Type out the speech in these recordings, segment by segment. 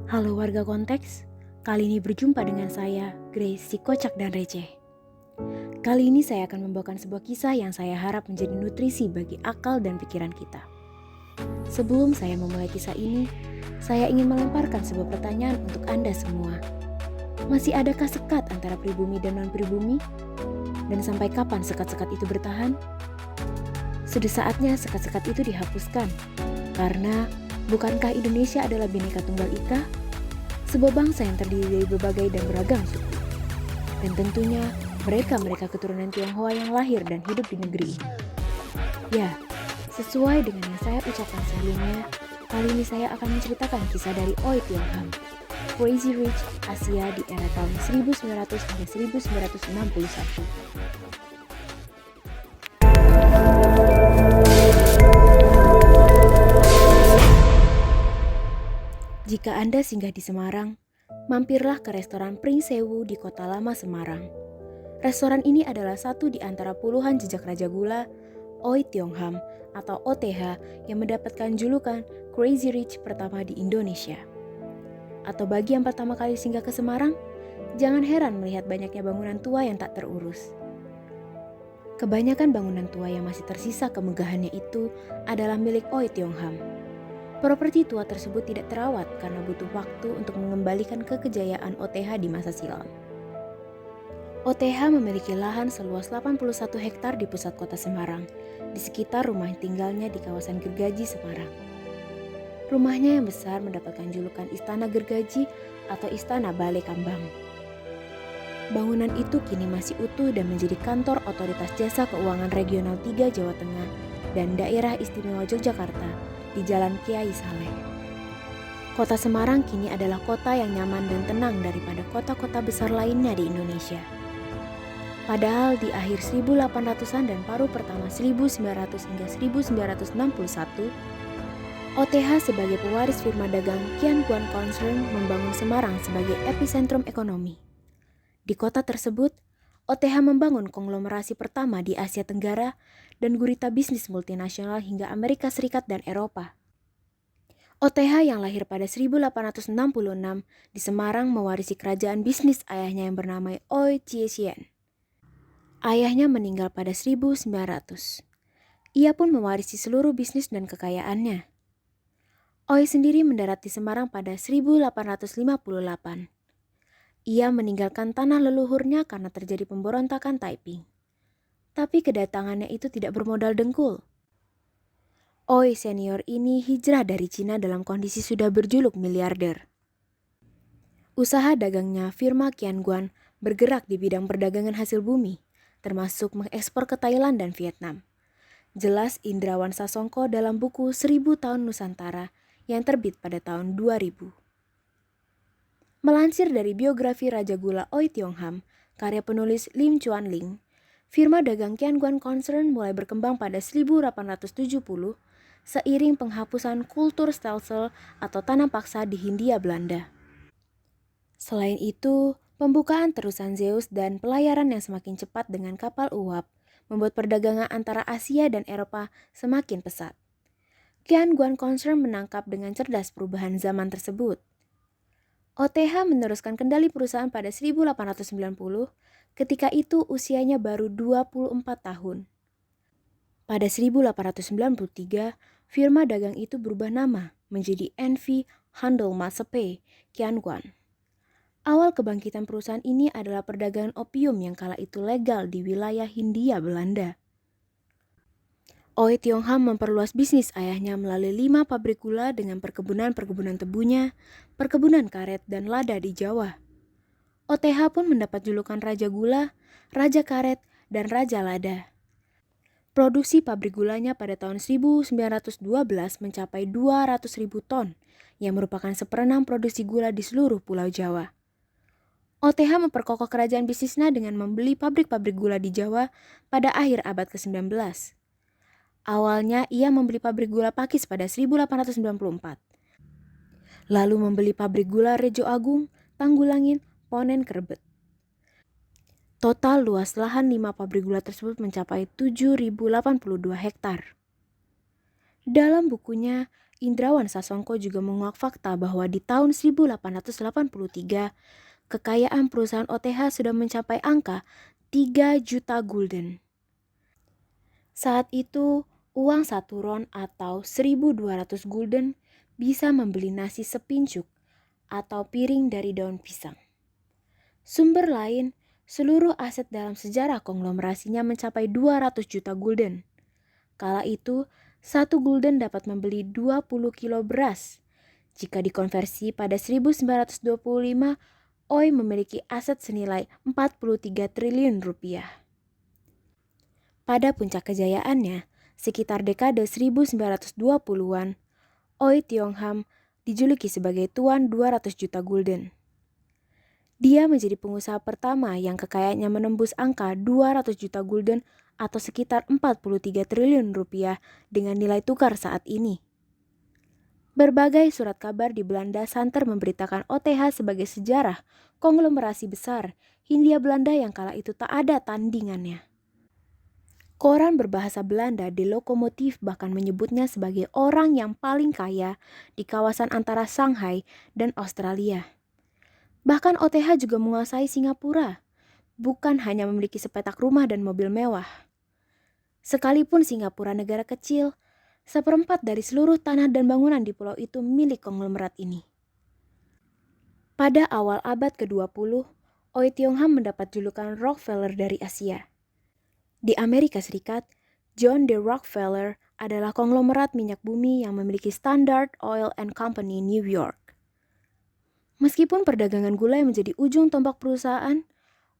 Halo warga konteks, kali ini berjumpa dengan saya, Grace, si kocak dan receh. Kali ini saya akan membawakan sebuah kisah yang saya harap menjadi nutrisi bagi akal dan pikiran kita. Sebelum saya memulai kisah ini, saya ingin melemparkan sebuah pertanyaan untuk Anda semua. Masih adakah sekat antara pribumi dan non-pribumi? Dan sampai kapan sekat-sekat itu bertahan? Sudah saatnya sekat-sekat itu dihapuskan, karena bukankah Indonesia adalah Bhinneka Tunggal Ika? Sebuah bangsa yang terdiri dari berbagai dan beragam suku. Dan tentunya mereka keturunan Tionghoa yang lahir dan hidup di negeri ini. Ya, sesuai dengan yang saya ucapkan sebelumnya, kali ini saya akan menceritakan kisah dari Oei Tiong Ham, Crazy Rich Asia di era tahun 1900 hingga 1961. Jika Anda singgah di Semarang, mampirlah ke restoran Prince Sewu di Kota Lama Semarang. Restoran ini adalah satu di antara puluhan jejak Raja Gula, Oei Tiong Ham atau OTH yang mendapatkan julukan Crazy Rich pertama di Indonesia. Atau bagi yang pertama kali singgah ke Semarang, jangan heran melihat banyaknya bangunan tua yang tak terurus. Kebanyakan bangunan tua yang masih tersisa kemegahannya itu adalah milik Oei Tiong Ham. Properti tua tersebut tidak terawat karena butuh waktu untuk mengembalikan kekejayaan OTH di masa silam. OTH memiliki lahan seluas 81 hektar di pusat kota Semarang, di sekitar rumah tinggalnya di kawasan Gergaji, Semarang. Rumahnya yang besar mendapatkan julukan Istana Gergaji atau Istana Balai Kambang. Bangunan itu kini masih utuh dan menjadi kantor Otoritas Jasa Keuangan Regional 3 Jawa Tengah dan Daerah Istimewa Yogyakarta di Jalan Kiai Saleh. Kota Semarang kini adalah kota yang nyaman dan tenang daripada kota-kota besar lainnya di Indonesia. Padahal di akhir 1800-an dan paruh pertama 1900 hingga 1961, OTH sebagai pewaris firma dagang Kian Guan Concern membangun Semarang sebagai epicentrum ekonomi. Di kota tersebut, OTH membangun konglomerasi pertama di Asia Tenggara dan gurita bisnis multinasional hingga Amerika Serikat dan Eropa. OTH yang lahir pada 1866 di Semarang mewarisi kerajaan bisnis ayahnya yang bernama Oei Chie-Sien. Ayahnya meninggal pada 1900. Ia pun mewarisi seluruh bisnis dan kekayaannya. Oei sendiri mendarat di Semarang pada 1858. Ia meninggalkan tanah leluhurnya karena terjadi pemberontakan Taiping. Tapi kedatangannya itu tidak bermodal dengkul. Oei senior ini hijrah dari Cina dalam kondisi sudah berjuluk miliarder. Usaha dagangnya firma Kian Guan bergerak di bidang perdagangan hasil bumi, termasuk mengekspor ke Thailand dan Vietnam. Jelas Indrawan Sasongko dalam buku 1000 Tahun Nusantara yang terbit pada tahun 2000. Melansir dari biografi Raja Gula Oei Tiong Ham, karya penulis Lim Chuan Ling, firma dagang Kian Guan Concern mulai berkembang pada 1870 seiring penghapusan kultur stelsel atau tanam paksa di Hindia Belanda. Selain itu, pembukaan terusan Zeus dan pelayaran yang semakin cepat dengan kapal uap membuat perdagangan antara Asia dan Eropa semakin pesat. Kian Guan Concern menangkap dengan cerdas perubahan zaman tersebut. OTH meneruskan kendali perusahaan pada 1890, ketika itu usianya baru 24 tahun. Pada 1893, firma dagang itu berubah nama menjadi NV Handel Maatskappij Kian Guan. Awal kebangkitan perusahaan ini adalah perdagangan opium yang kala itu legal di wilayah Hindia Belanda. Oei Tiong Ham memperluas bisnis ayahnya melalui 5 pabrik gula dengan perkebunan-perkebunan tebunya, perkebunan karet, dan lada di Jawa. OTH pun mendapat julukan Raja Gula, Raja Karet, dan Raja Lada. Produksi pabrik gulanya pada tahun 1912 mencapai 200.000 ton, yang merupakan seperenam produksi gula di seluruh Pulau Jawa. OTH memperkokoh kerajaan bisnisnya dengan membeli pabrik-pabrik gula di Jawa pada akhir abad ke-19. Awalnya ia membeli pabrik gula Pakis pada 1894. Lalu membeli pabrik gula Rejo Agung, Tanggulangin, Ponen, Krebet. Total luas lahan 5 pabrik gula tersebut mencapai 7.082 hektar. Dalam bukunya, Indrawan Sasongko juga menguak fakta bahwa di tahun 1883, kekayaan perusahaan OTH sudah mencapai angka 3 juta gulden. Saat itu, uang 1 ron atau 1.200 gulden bisa membeli nasi sepincuk atau piring dari daun pisang. Sumber lain, seluruh aset dalam sejarah konglomerasinya mencapai 200 juta gulden. Kala itu, 1 gulden dapat membeli 20 kilo beras. Jika dikonversi pada 1925, OI memiliki aset senilai 43 triliun rupiah. Pada puncak kejayaannya, sekitar dekade 1920-an, Oei Tiong Ham dijuluki sebagai Tuan 200 juta gulden. Dia menjadi pengusaha pertama yang kekayaannya menembus angka 200 juta gulden atau sekitar 43 triliun rupiah dengan nilai tukar saat ini. Berbagai surat kabar di Belanda santer memberitakan OTH sebagai sejarah konglomerasi besar Hindia Belanda yang kala itu tak ada tandingannya. Koran berbahasa Belanda De Lokomotief bahkan menyebutnya sebagai orang yang paling kaya di kawasan antara Shanghai dan Australia. Bahkan OTH juga menguasai Singapura, bukan hanya memiliki sepetak rumah dan mobil mewah. Sekalipun Singapura negara kecil, 1/4 dari seluruh tanah dan bangunan di pulau itu milik konglomerat ini. Pada awal abad ke-20, Oei Tiong Ham mendapat julukan Rockefeller dari Asia. Di Amerika Serikat, John D. Rockefeller adalah konglomerat minyak bumi yang memiliki Standard Oil and Company New York. Meskipun perdagangan gula yang menjadi ujung tombak perusahaan,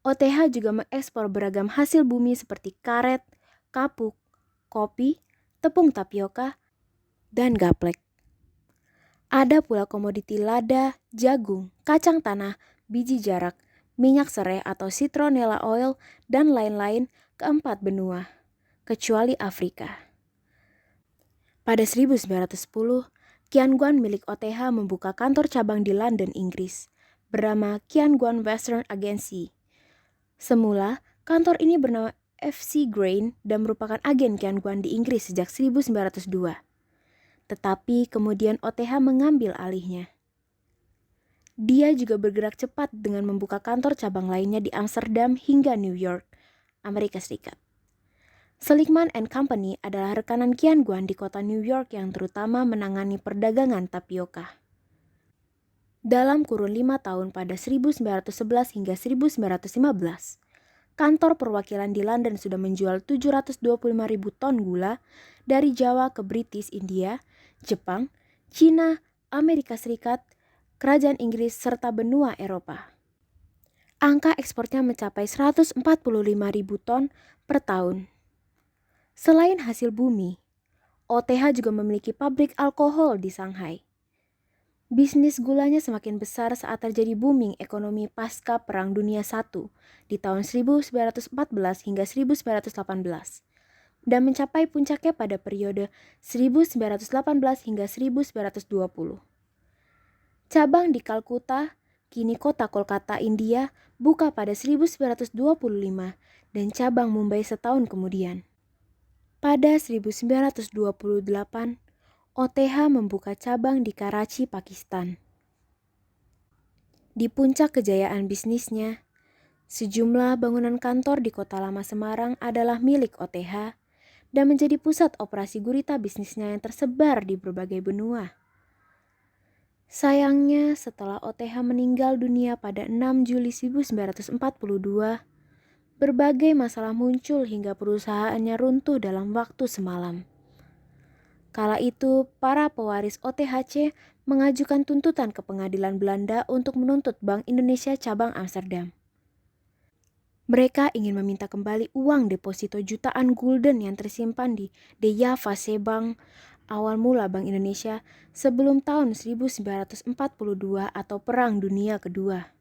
OTH juga mengekspor beragam hasil bumi seperti karet, kapuk, kopi, tepung tapioka, dan gaplek. Ada pula komoditi lada, jagung, kacang tanah, biji jarak, minyak serai atau citronella oil, dan lain-lain ke-4 benua, kecuali Afrika. Pada 1910, Kian-Guan milik OTH membuka kantor cabang di London, Inggris, bernama Kian-Guan Western Agency. Semula, kantor ini bernama FC Grain dan merupakan agen Kian-Guan di Inggris sejak 1902. Tetapi kemudian OTH mengambil alihnya. Dia juga bergerak cepat dengan membuka kantor cabang lainnya di Amsterdam hingga New York, Amerika Serikat. Seligman and Company adalah rekanan Kian-Guan di kota New York yang terutama menangani perdagangan tapioka. Dalam kurun 5 tahun pada 1911 hingga 1915, kantor perwakilan di London sudah menjual 725.000 ton gula dari Jawa ke British India, Jepang, Cina, Amerika Serikat, Kerajaan Inggris, serta benua Eropa. Angka ekspornya mencapai 145.000 ton per tahun. Selain hasil bumi, OTH juga memiliki pabrik alkohol di Shanghai. Bisnis gulanya semakin besar saat terjadi booming ekonomi pasca Perang Dunia I di tahun 1914 hingga 1918 dan mencapai puncaknya pada periode 1918 hingga 1920. Cabang di Kalkuta, kini kota Kolkata, India, buka pada 1925 dan cabang Mumbai setahun kemudian. Pada 1928, OTH membuka cabang di Karachi, Pakistan. Di puncak kejayaan bisnisnya, sejumlah bangunan kantor di Kota Lama Semarang adalah milik OTH dan menjadi pusat operasi gurita bisnisnya yang tersebar di berbagai benua. Sayangnya, setelah OTH meninggal dunia pada 6 Juli 1942, berbagai masalah muncul hingga perusahaannya runtuh dalam waktu semalam. Kala itu, para pewaris OTHC mengajukan tuntutan ke pengadilan Belanda untuk menuntut Bank Indonesia cabang Amsterdam. Mereka ingin meminta kembali uang deposito jutaan gulden yang tersimpan di De Javase Bank, awal mula Bank Indonesia, sebelum tahun 1942 atau Perang Dunia Kedua.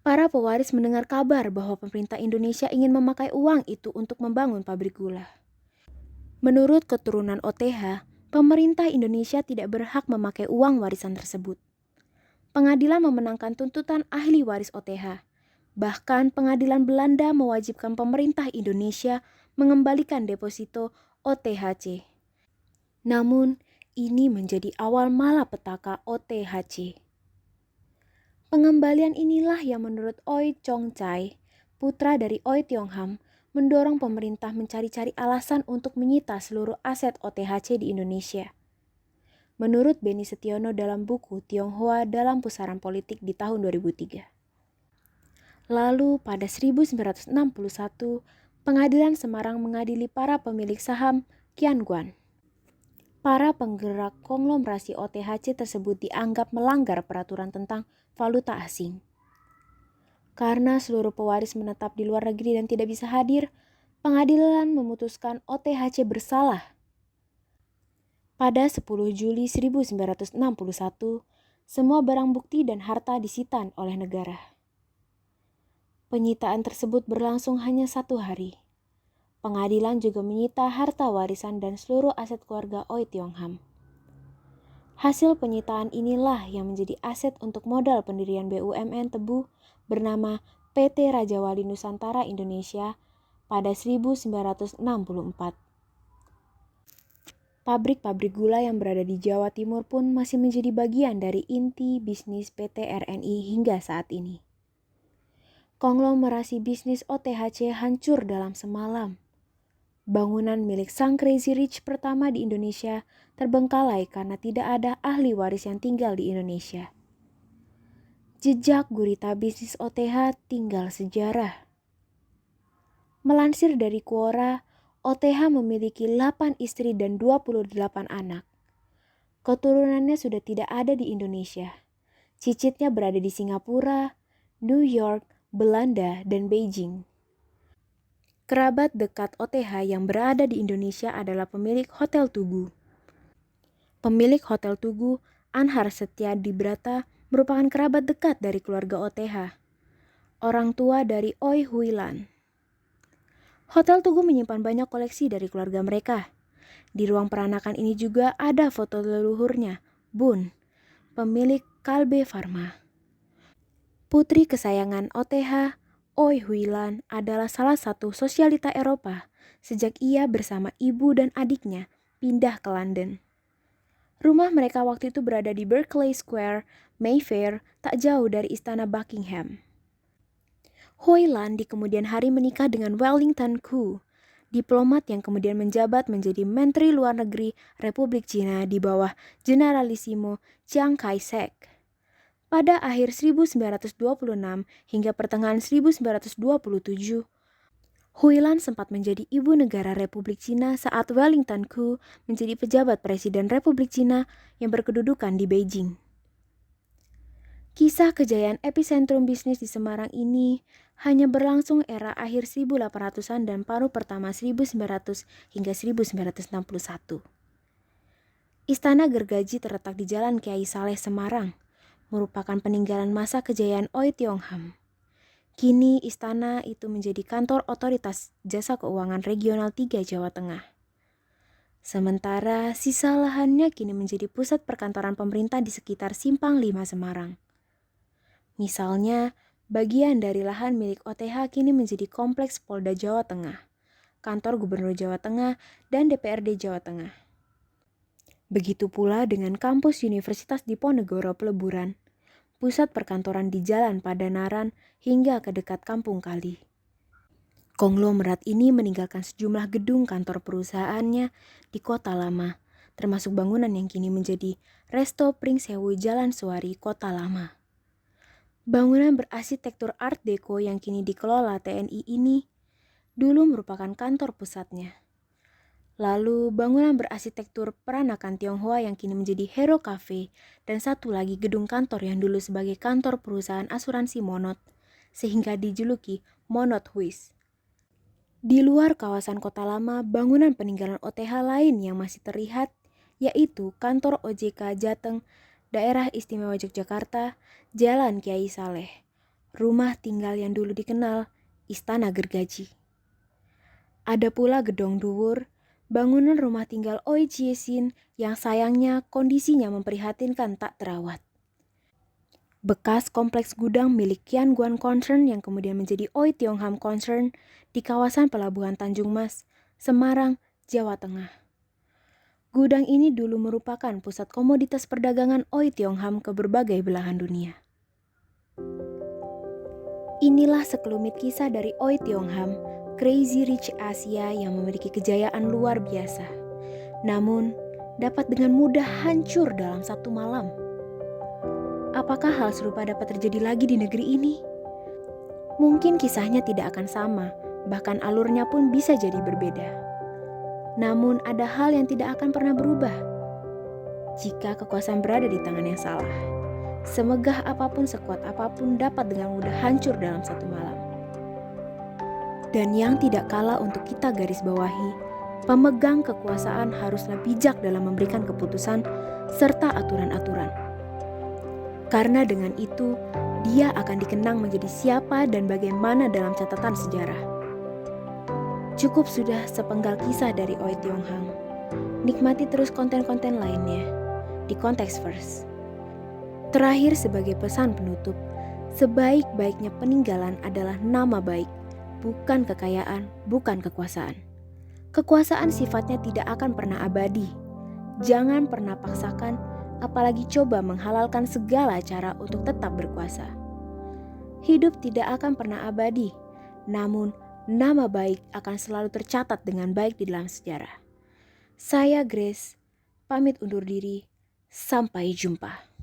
Para pewaris mendengar kabar bahwa pemerintah Indonesia ingin memakai uang itu untuk membangun pabrik gula. Menurut keturunan OTH, pemerintah Indonesia tidak berhak memakai uang warisan tersebut. Pengadilan memenangkan tuntutan ahli waris OTH. Bahkan pengadilan Belanda mewajibkan pemerintah Indonesia mengembalikan deposito OTHC. Namun, Ini menjadi awal malapetaka OTHC. Pengembalian inilah yang menurut Oi Chong-chai, putra dari Oi Tiong-ham, mendorong pemerintah mencari-cari alasan untuk menyita seluruh aset OTHC di Indonesia. Menurut Beni Setiono dalam buku Tionghoa dalam Pusaran Politik di tahun 2003. Lalu pada 1961, Pengadilan Semarang mengadili para pemilik saham Qianguan. Para penggerak konglomerasi OTHC tersebut dianggap melanggar peraturan tentang valuta asing. Karena seluruh pewaris menetap di luar negeri dan tidak bisa hadir, pengadilan memutuskan OTHC bersalah. Pada 10 Juli 1961, semua barang bukti dan harta disita oleh negara. Penyitaan tersebut berlangsung hanya 1 hari. Pengadilan juga menyita harta warisan dan seluruh aset keluarga Oi Tiong-ham. Hasil penyitaan inilah yang menjadi aset untuk modal pendirian BUMN Tebu bernama PT Raja Wali Nusantara Indonesia pada 1964. Pabrik-pabrik gula yang berada di Jawa Timur pun masih menjadi bagian dari inti bisnis PT RNI hingga saat ini. Konglomerasi bisnis OTHC hancur dalam semalam. Bangunan milik sang Crazy Rich pertama di Indonesia terbengkalai karena tidak ada ahli waris yang tinggal di Indonesia. Jejak gurita bisnis OTH tinggal sejarah. Melansir dari Quora, OTH memiliki 8 istri dan 28 anak. Keturunannya sudah tidak ada di Indonesia. Cicitnya berada di Singapura, New York, Belanda, dan Beijing. Kerabat dekat OTH yang berada di Indonesia adalah pemilik Hotel Tugu. Pemilik Hotel Tugu, Anhar Setyadibrata, merupakan kerabat dekat dari keluarga OTH. Orang tua dari Oi Huilan. Hotel Tugu menyimpan banyak koleksi dari keluarga mereka. Di ruang peranakan ini juga ada foto leluhurnya, Bun, pemilik Kalbe Pharma. Putri kesayangan OTH, Oi Huilan, adalah salah satu sosialita Eropa sejak ia bersama ibu dan adiknya pindah ke London. Rumah mereka waktu itu berada di Berkeley Square, Mayfair, tak jauh dari Istana Buckingham. Huilan di kemudian hari menikah dengan Wellington Koo, diplomat yang kemudian menjabat menjadi Menteri Luar Negeri Republik Cina di bawah Generalissimo Chiang Kai-shek. Pada akhir 1926 hingga pertengahan 1927, Huilan sempat menjadi ibu negara Republik Cina saat Wellington Koo menjadi pejabat Presiden Republik Cina yang berkedudukan di Beijing. Kisah kejayaan epicentrum bisnis di Semarang ini hanya berlangsung era akhir 1800-an dan paruh pertama 1900 hingga 1961. Istana Gergaji terletak di Jalan Kiai Saleh, Semarang, merupakan peninggalan masa kejayaan Oi Tiong-ham. Kini istana itu menjadi kantor otoritas jasa keuangan regional 3 Jawa Tengah. Sementara sisa lahannya kini menjadi pusat perkantoran pemerintah di sekitar Simpang 5 Semarang. Misalnya, bagian dari lahan milik OTH kini menjadi Kompleks Polda Jawa Tengah, Kantor Gubernur Jawa Tengah, dan DPRD Jawa Tengah. Begitu pula dengan kampus Universitas Diponegoro Peleburan, pusat perkantoran di Jalan Padanaran hingga ke dekat Kampung Kali. Konglomerat ini meninggalkan sejumlah gedung kantor perusahaannya di Kota Lama, termasuk bangunan yang kini menjadi Resto Pringsewu Jalan Suwari, Kota Lama. Bangunan berarsitektur Art Deco yang kini dikelola TNI ini dulu merupakan kantor pusatnya. Lalu bangunan berarsitektur peranakan Tionghoa yang kini menjadi Hero Cafe dan satu lagi gedung kantor yang dulu sebagai kantor perusahaan asuransi Monod sehingga dijuluki Monod Huis. Di luar kawasan Kota Lama, bangunan peninggalan OTH lain yang masih terlihat yaitu kantor OJK Jateng, Daerah Istimewa Yogyakarta, Jalan Kiai Saleh, rumah tinggal yang dulu dikenal Istana Gergaji. Ada pula Gedong Duwur, bangunan rumah tinggal Oi Chiesin yang sayangnya kondisinya memprihatinkan tak terawat. Bekas kompleks gudang milik Qianguan Concern yang kemudian menjadi Oi Tiong-ham Concern di kawasan Pelabuhan Tanjung Mas, Semarang, Jawa Tengah. Gudang ini dulu merupakan pusat komoditas perdagangan Oi Tiong Ham ke berbagai belahan dunia. Inilah sekelumit kisah dari Oi Tiong Ham, Crazy Rich Asia yang memiliki kejayaan luar biasa. Namun, dapat dengan mudah hancur dalam satu malam. Apakah hal serupa dapat terjadi lagi di negeri ini? Mungkin kisahnya tidak akan sama, bahkan alurnya pun bisa jadi berbeda. Namun ada hal yang tidak akan pernah berubah. Jika kekuasaan berada di tangan yang salah, semegah apapun, sekuat apapun dapat dengan mudah hancur dalam satu malam. Dan yang tidak kalah untuk kita garis bawahi, pemegang kekuasaan haruslah bijak dalam memberikan keputusan serta aturan-aturan. Karena dengan itu, dia akan dikenang menjadi siapa dan bagaimana dalam catatan sejarah. Cukup sudah sepenggal kisah dari Oi Tiong Ham. Nikmati terus konten-konten lainnya di Konteks First. Terakhir sebagai pesan penutup, sebaik-baiknya peninggalan adalah nama baik, bukan kekayaan, bukan kekuasaan. Kekuasaan sifatnya tidak akan pernah abadi. Jangan pernah paksakan, apalagi coba menghalalkan segala cara untuk tetap berkuasa. Hidup tidak akan pernah abadi, namun nama baik akan selalu tercatat dengan baik di dalam sejarah. Saya Grace, pamit undur diri. Sampai jumpa.